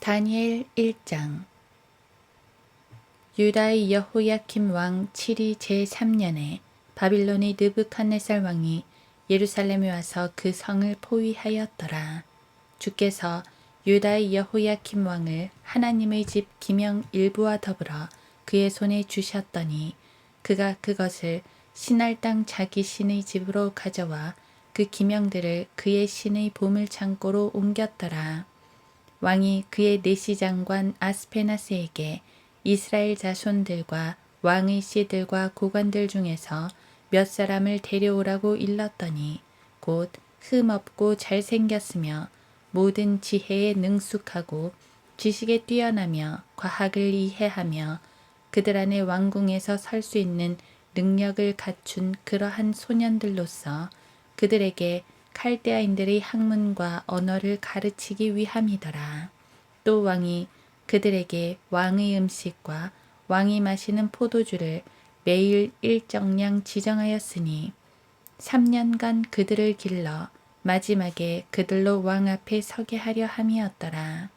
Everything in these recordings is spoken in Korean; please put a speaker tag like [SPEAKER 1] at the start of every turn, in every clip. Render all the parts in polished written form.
[SPEAKER 1] 다니엘 1장. 유다의 여호야킴 왕 7위 제3년에 바빌론의 느부갓네살 왕이 예루살렘에 와서 그 성을 포위하였더라. 주께서 유다의 여호야킴 왕을 하나님의 집 기명 일부와 더불어 그의 손에 주셨더니 그가 그것을 신할 땅 자기 신의 집으로 가져와 그 기명들을 그의 신의 보물창고로 옮겼더라. 왕이 그의 내시장관 아스페나스에게 이스라엘 자손들과 왕의 씨들과 고관들 중에서 몇 사람을 데려오라고 일렀더니 곧 흠없고 잘생겼으며 모든 지혜에 능숙하고 지식에 뛰어나며 과학을 이해하며 그들 안에 왕궁에서 설 수 있는 능력을 갖춘 그러한 소년들로서 그들에게 칼데아인들의 학문과 언어를 가르치기 위함이더라. 또 왕이 그들에게 왕의 음식과 왕이 마시는 포도주를 매일 일정량 지정하였으니 3년간 그들을 길러 마지막에 그들로 왕 앞에 서게 하려 함이었더라.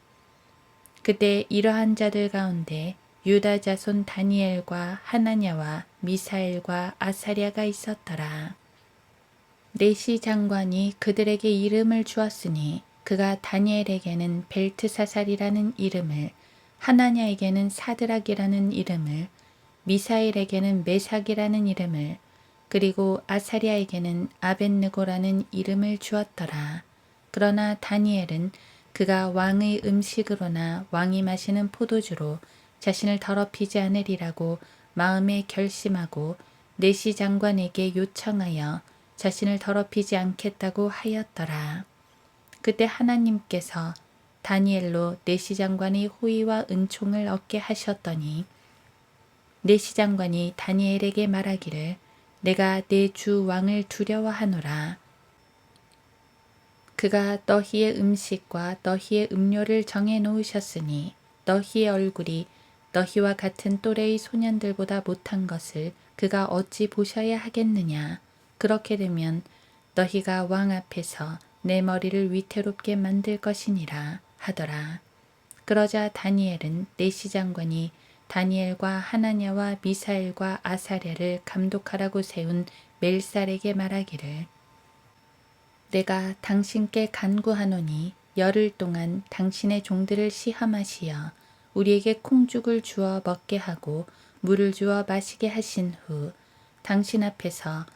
[SPEAKER 1] 그때 이러한 자들 가운데 유다 자손 다니엘과 하나냐와 미사엘과 아사랴가 있었더라. 내시 장관이 그들에게 이름을 주었으니 그가 다니엘에게는 벨트사살이라는 이름을, 하나냐에게는 사드락이라는 이름을, 미사엘에게는 메삭이라는 이름을, 그리고 아사랴에게는 아벳느고라는 이름을 주었더라. 그러나 다니엘은 그가 왕의 음식으로나 왕이 마시는 포도주로 자신을 더럽히지 않으리라고 마음에 결심하고 내시 장관에게 요청하여 자신을 더럽히지 않겠다고 하였더라. 그때 하나님께서 다니엘로 내시 장관의 호의와 은총을 얻게 하셨더니 내시 장관이 다니엘에게 말하기를 내가 내 주 왕을 두려워하노라. 그가 너희의 음식과 너희의 음료를 정해 놓으셨으니 너희의 얼굴이 너희와 같은 또래의 소년들보다 못한 것을 그가 어찌 보셔야 하겠느냐. 그렇게 되면 너희가 왕 앞에서 내 머리를 위태롭게 만들 것이니라 하더라. 그러자 다니엘은 내시 장관이 다니엘과 하나냐와 미사엘과 아사랴를 감독하라고 세운 멜살에게 말하기를 내가 당신께 간구하노니 열흘 동안 당신의 종들을 시험하시어 우리에게 콩죽을 주어 먹게 하고 물을 주어 마시게 하신 후 당신 앞에서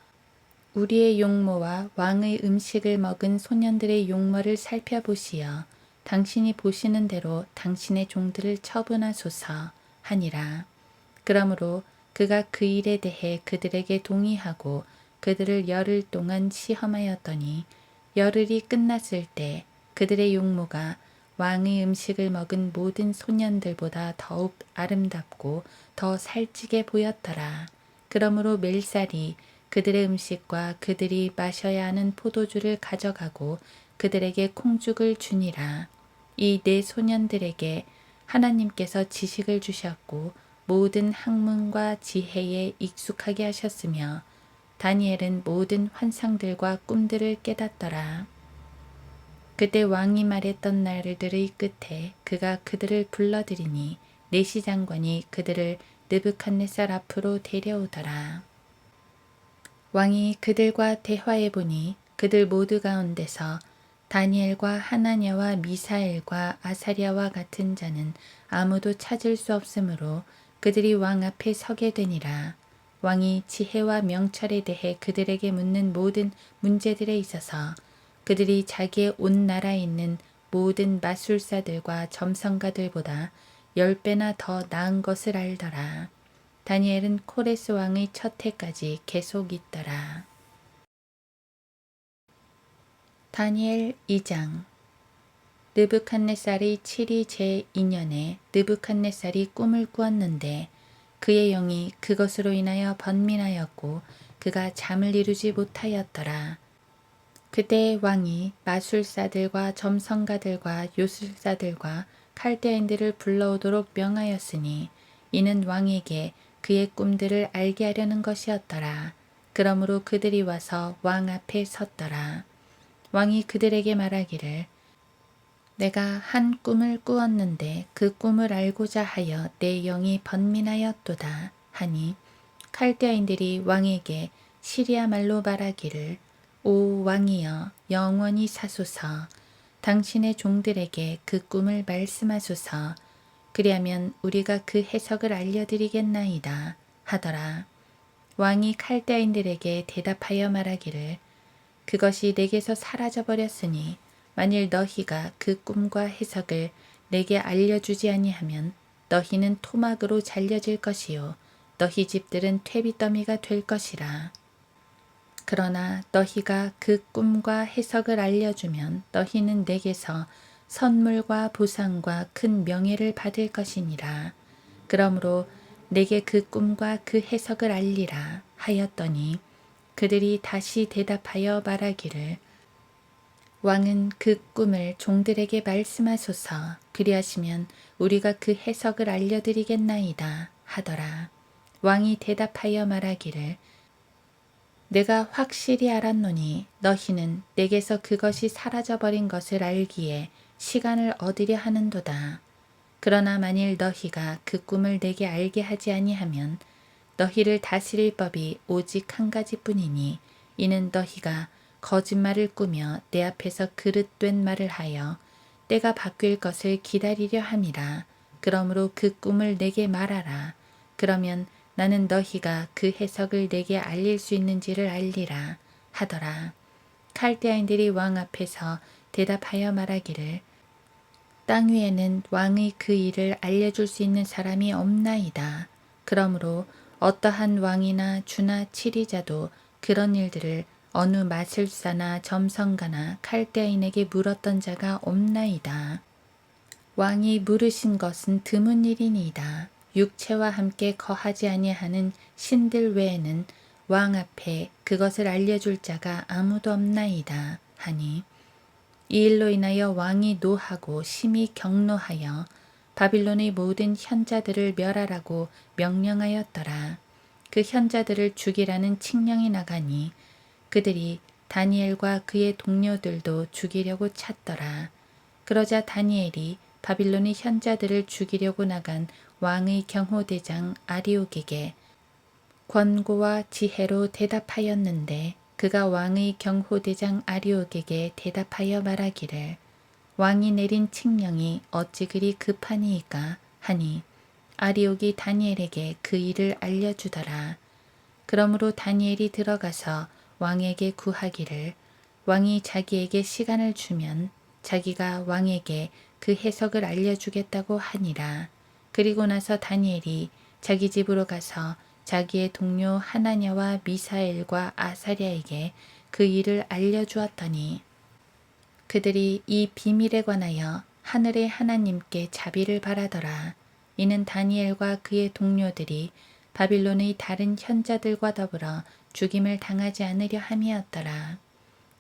[SPEAKER 1] 우리의 용모와 왕의 음식을 먹은 소년들의 용모를 살펴보시어 당신이 보시는 대로 당신의 종들을 처분하소서 하니라. 그러므로 그가 그 일에 대해 그들에게 동의하고 그들을 열흘 동안 시험하였더니 열흘이 끝났을 때 그들의 용모가 왕의 음식을 먹은 모든 소년들보다 더욱 아름답고 더 살찌게 보였더라. 그러므로 멜살이 그들의 음식과 그들이 마셔야 하는 포도주를 가져가고 그들에게 콩죽을 주니라. 이 네 소년들에게 하나님께서 지식을 주셨고 모든 학문과 지혜에 익숙하게 하셨으며 다니엘은 모든 환상들과 꿈들을 깨닫더라. 그때 왕이 말했던 날들의 끝에 그가 그들을 불러들이니 내시 장관이 그들을 느부갓네살 앞으로 데려오더라. 왕이 그들과 대화해 보니 그들 모두 가운데서 다니엘과 하나냐와 미사엘과 아사랴와 같은 자는 아무도 찾을 수 없으므로 그들이 왕 앞에 서게 되니라. 왕이 지혜와 명철에 대해 그들에게 묻는 모든 문제들에 있어서 그들이 자기의 온 나라에 있는 모든 마술사들과 점성가들보다 10배나 더 나은 것을 알더라. 다니엘은 코레스 왕의 첫 해까지 계속 있더라. 다니엘 2장. 느부갓네살이 7위 제2년에 느부갓네살이 꿈을 꾸었는데 그의 영이 그것으로 인하여 번민하였고 그가 잠을 이루지 못하였더라. 그때 왕이 마술사들과 점성가들과 요술사들과 칼데아인들을 불러오도록 명하였으니 이는 왕에게 그의 꿈들을 알게 하려는 것이었더라. 그러므로 그들이 와서 왕 앞에 섰더라. 왕이 그들에게 말하기를 내가 한 꿈을 꾸었는데 그 꿈을 알고자 하여 내 영이 번민하였도다 하니 칼데아인들이 왕에게 시리아 말로 말하기를 오 왕이여 영원히 사소서 당신의 종들에게 그 꿈을 말씀하소서 그리하면 우리가 그 해석을 알려드리겠나이다 하더라. 왕이 칼데아인들에게 대답하여 말하기를 그것이 내게서 사라져 버렸으니 만일 너희가 그 꿈과 해석을 내게 알려주지 아니하면 너희는 토막으로 잘려질 것이요 너희 집들은 퇴비더미가 될 것이라. 그러나 너희가 그 꿈과 해석을 알려주면 너희는 내게서 선물과 보상과 큰 명예를 받을 것이니라. 그러므로 내게 그 꿈과 그 해석을 알리라 하였더니 그들이 다시 대답하여 말하기를 왕은 그 꿈을 종들에게 말씀하소서 그리하시면 우리가 그 해석을 알려드리겠나이다 하더라. 왕이 대답하여 말하기를 내가 확실히 알았노니 너희는 내게서 그것이 사라져버린 것을 알기에 시간을 얻으려 하는도다. 그러나 만일 너희가 그 꿈을 내게 알게 하지 아니하면 너희를 다스릴 법이 오직 한 가지뿐이니 이는 너희가 거짓말을 꾸며 내 앞에서 그릇된 말을 하여 때가 바뀔 것을 기다리려 함이라. 그러므로 그 꿈을 내게 말하라. 그러면 나는 너희가 그 해석을 내게 알릴 수 있는지를 알리라 하더라. 칼데아인들이 왕 앞에서 대답하여 말하기를 땅 위에는 왕의 그 일을 알려줄 수 있는 사람이 없나이다. 그러므로 어떠한 왕이나 주나 치리자도 그런 일들을 어느 마술사나 점성가나 칼데아인에게 물었던 자가 없나이다. 왕이 물으신 것은 드문 일이니이다. 육체와 함께 거하지 아니하는 신들 외에는 왕 앞에 그것을 알려줄 자가 아무도 없나이다 하니 이 일로 인하여 왕이 노하고 심히 격노하여 바빌론의 모든 현자들을 멸하라고 명령하였더라. 그 현자들을 죽이라는 칙령이 나가니 그들이 다니엘과 그의 동료들도 죽이려고 찾더라. 그러자 다니엘이 바빌론의 현자들을 죽이려고 나간 왕의 경호대장 아리옥에게 권고와 지혜로 대답하였는데 그가 왕의 경호대장 아리옥에게 대답하여 말하기를 왕이 내린 칙령이 어찌 그리 급하니이까 하니 아리옥이 다니엘에게 그 일을 알려주더라. 그러므로 다니엘이 들어가서 왕에게 구하기를 왕이 자기에게 시간을 주면 자기가 왕에게 그 해석을 알려주겠다고 하니라. 그리고 나서 다니엘이 자기 집으로 가서 자기의 동료 하나냐와 미사엘과 아사랴에게 그 일을 알려주었더니 그들이 이 비밀에 관하여 하늘의 하나님께 자비를 바라더라. 이는 다니엘과 그의 동료들이 바빌론의 다른 현자들과 더불어 죽임을 당하지 않으려 함이었더라.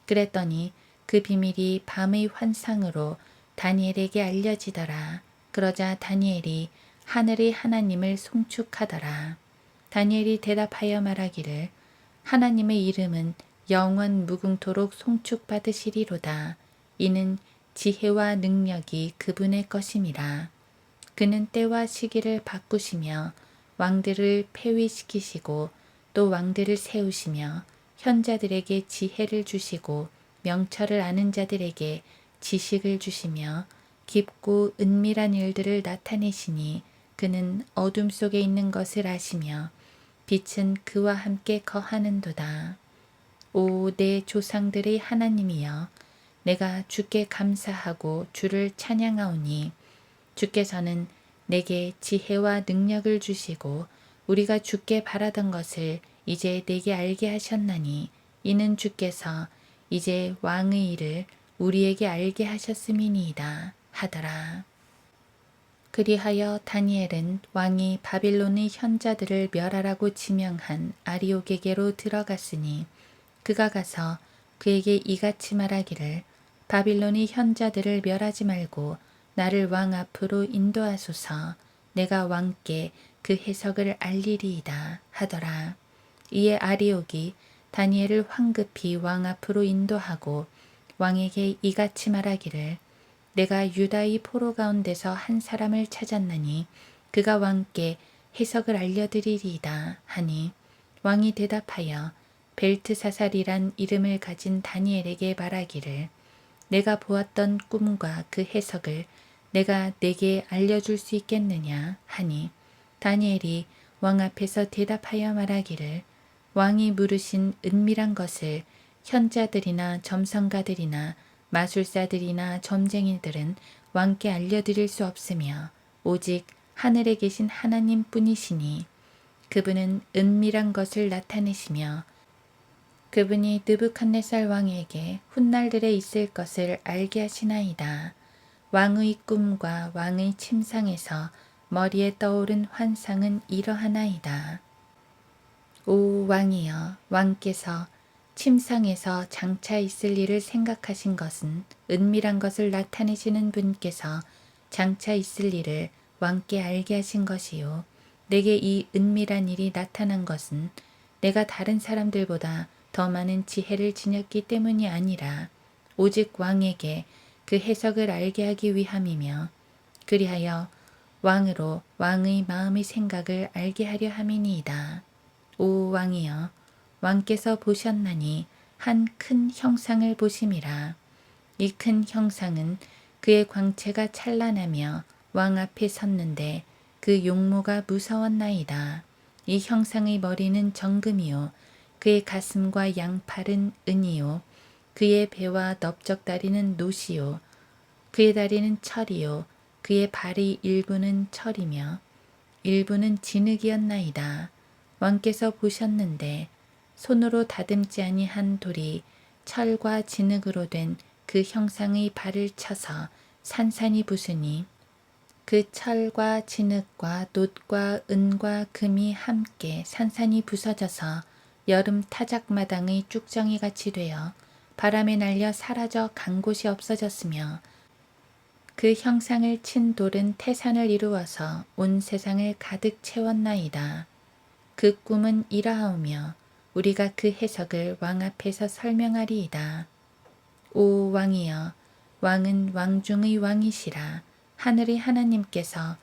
[SPEAKER 1] 그랬더니 그 비밀이 밤의 환상으로 다니엘에게 알려지더라. 그러자 다니엘이 하늘의 하나님을 송축하더라. 다니엘이 대답하여 말하기를 하나님의 이름은 영원 무궁토록 송축받으시리로다. 이는 지혜와 능력이 그분의 것임이라. 그는 때와 시기를 바꾸시며 왕들을 폐위시키시고 또 왕들을 세우시며 현자들에게 지혜를 주시고 명철을 아는 자들에게 지식을 주시며 깊고 은밀한 일들을 나타내시니 그는 어둠 속에 있는 것을 아시며 빛은 그와 함께 거하는도다. 오 내 조상들의 하나님이여 내가 주께 감사하고 주를 찬양하오니 주께서는 내게 지혜와 능력을 주시고 우리가 주께 바라던 것을 이제 내게 알게 하셨나니 이는 주께서 이제 왕의 일을 우리에게 알게 하셨음이니이다 하더라. 그리하여 다니엘은 왕이 바빌론의 현자들을 멸하라고 지명한 아리옥에게로 들어갔으니 그가 가서 그에게 이같이 말하기를 바빌론의 현자들을 멸하지 말고 나를 왕 앞으로 인도하소서. 내가 왕께 그 해석을 알리리이다 하더라. 이에 아리옥이 다니엘을 황급히 왕 앞으로 인도하고 왕에게 이같이 말하기를 내가 유다의 포로 가운데서 한 사람을 찾았나니 그가 왕께 해석을 알려드리리이다 하니 왕이 대답하여 벨트사살이란 이름을 가진 다니엘에게 말하기를 내가 보았던 꿈과 그 해석을 내가 내게 알려줄 수 있겠느냐 하니 다니엘이 왕 앞에서 대답하여 말하기를 왕이 물으신 은밀한 것을 현자들이나 점성가들이나 마술사들이나 점쟁이들은 왕께 알려드릴 수 없으며 오직 하늘에 계신 하나님 뿐이시니 그분은 은밀한 것을 나타내시며 그분이 느부갓네살 왕에게 훗날들에 있을 것을 알게 하시나이다. 왕의 꿈과 왕의 침상에서 머리에 떠오른 환상은 이러하나이다. 오 왕이여, 왕께서 침상에서 장차 있을 일을 생각하신 것은 은밀한 것을 나타내시는 분께서 장차 있을 일을 왕께 알게 하신 것이요. 내게 이 은밀한 일이 나타난 것은 내가 다른 사람들보다 더 많은 지혜를 지녔기 때문이 아니라 오직 왕에게 그 해석을 알게 하기 위함이며 그리하여 왕으로 왕의 마음의 생각을 알게 하려 함이니이다. 오 왕이여, 왕께서 보셨나니 한 큰 형상을 보심이라. 이 큰 형상은 그의 광채가 찬란하며 왕 앞에 섰는데 그 용모가 무서웠나이다. 이 형상의 머리는 정금이요 그의 가슴과 양팔은 은이요 그의 배와 넓적다리는 노시요 그의 다리는 철이요 그의 발의 일부는 철이며 일부는 진흙이었나이다. 왕께서 보셨는데 손으로 다듬지 아니한 돌이 철과 진흙으로 된 그 형상의 발을 쳐서 산산이 부수니 그 철과 진흙과 놋과 은과 금이 함께 산산이 부서져서 여름 타작마당의 쭉정이 같이 되어 바람에 날려 사라져 간 곳이 없어졌으며 그 형상을 친 돌은 태산을 이루어서 온 세상을 가득 채웠나이다. 그 꿈은 이러하오며 우리가 그 해석을 왕 앞에서 설명하리이다. 오 왕이여, 왕은 왕 중의 왕이시라. 하늘의 하나님께서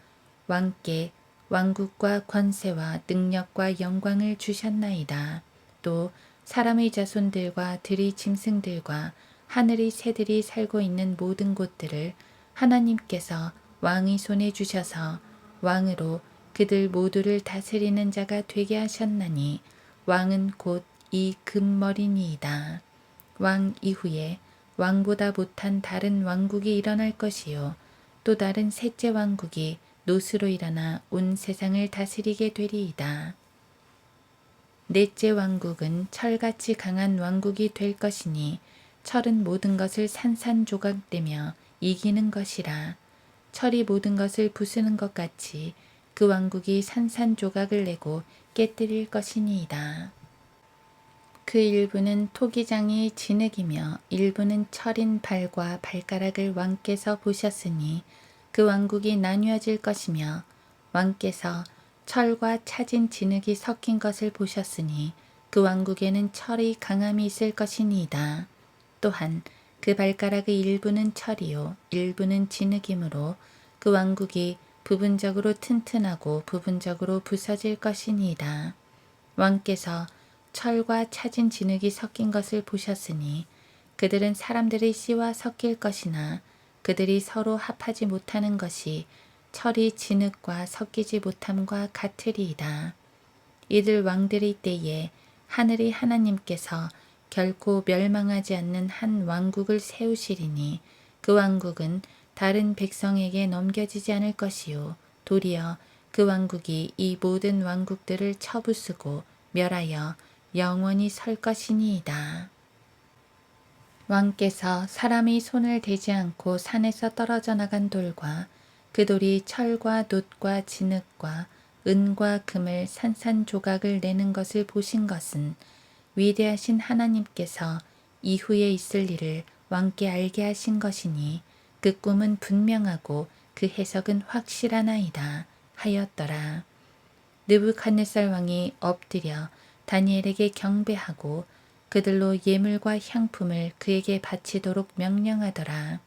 [SPEAKER 1] 왕께 왕국과 권세와 능력과 영광을 주셨나이다. 또 사람의 자손들과 들의 짐승들과 하늘의 새들이 살고 있는 모든 곳들을 하나님께서 왕의 손에 주셔서 왕으로 그들 모두를 다스리는 자가 되게 하셨나니 왕은 곧 이 금머리니이다. 왕 이후에 왕보다 못한 다른 왕국이 일어날 것이요 또 다른 셋째 왕국이 노스로 일어나 온 세상을 다스리게 되리이다. 넷째 왕국은 철같이 강한 왕국이 될 것이니 철은 모든 것을 산산조각되며 이기는 것이라. 철이 모든 것을 부수는 것 같이 그 왕국이 산산조각을 내고 깨뜨릴 것이니이다. 그 일부는 토기장이 진흙이며 일부는 철인 발과 발가락을 왕께서 보셨으니 그 왕국이 나뉘어질 것이며 왕께서 철과 차진 진흙이 섞인 것을 보셨으니 그 왕국에는 철의 강함이 있을 것이니이다. 또한 그 발가락의 일부는 철이요 일부는 진흙이므로 그 왕국이 부분적으로 튼튼하고 부분적으로 부서질 것이니이다. 왕께서 철과 차진 진흙이 섞인 것을 보셨으니 그들은 사람들의 씨와 섞일 것이나 그들이 서로 합하지 못하는 것이 철이 진흙과 섞이지 못함과 같으리이다. 이들 왕들의 때에 하늘의 하나님께서 결코 멸망하지 않는 한 왕국을 세우시리니 그 왕국은 다른 백성에게 넘겨지지 않을 것이요 도리어 그 왕국이 이 모든 왕국들을 쳐부수고 멸하여 영원히 설 것이니이다. 왕께서 사람의 손을 대지 않고 산에서 떨어져 나간 돌과 그 돌이 철과 놋과 진흙과 은과 금을 산산조각을 내는 것을 보신 것은 위대하신 하나님께서 이후에 있을 일을 왕께 알게 하신 것이니 그 꿈은 분명하고 그 해석은 확실하나이다 하였더라. 느부갓네살 왕이 엎드려 다니엘에게 경배하고 그들로 예물과 향품을 그에게 바치도록 명령하더라.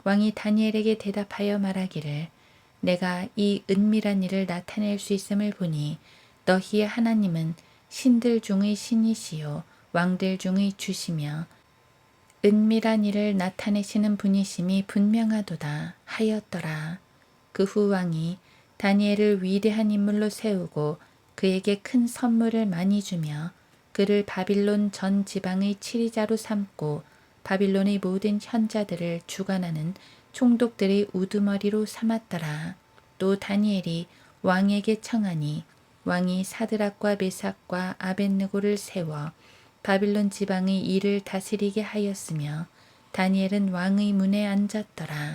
[SPEAKER 1] 왕이 다니엘에게 대답하여 말하기를 내가 이 은밀한 일을 나타낼 수 있음을 보니 너희의 하나님은 신들 중의 신이시요 왕들 중의 주시며 은밀한 일을 나타내시는 분이심이 분명하도다 하였더라. 그 후 왕이 다니엘을 위대한 인물로 세우고 그에게 큰 선물을 많이 주며 그를 바빌론 전 지방의 치리자로 삼고 바빌론의 모든 현자들을 주관하는 총독들의 우두머리로 삼았더라. 또 다니엘이 왕에게 청하니 왕이 사드락과 메삭과 아벳느고를 세워 바빌론 지방의 일을 다스리게 하였으며 다니엘은 왕의 문에 앉았더라.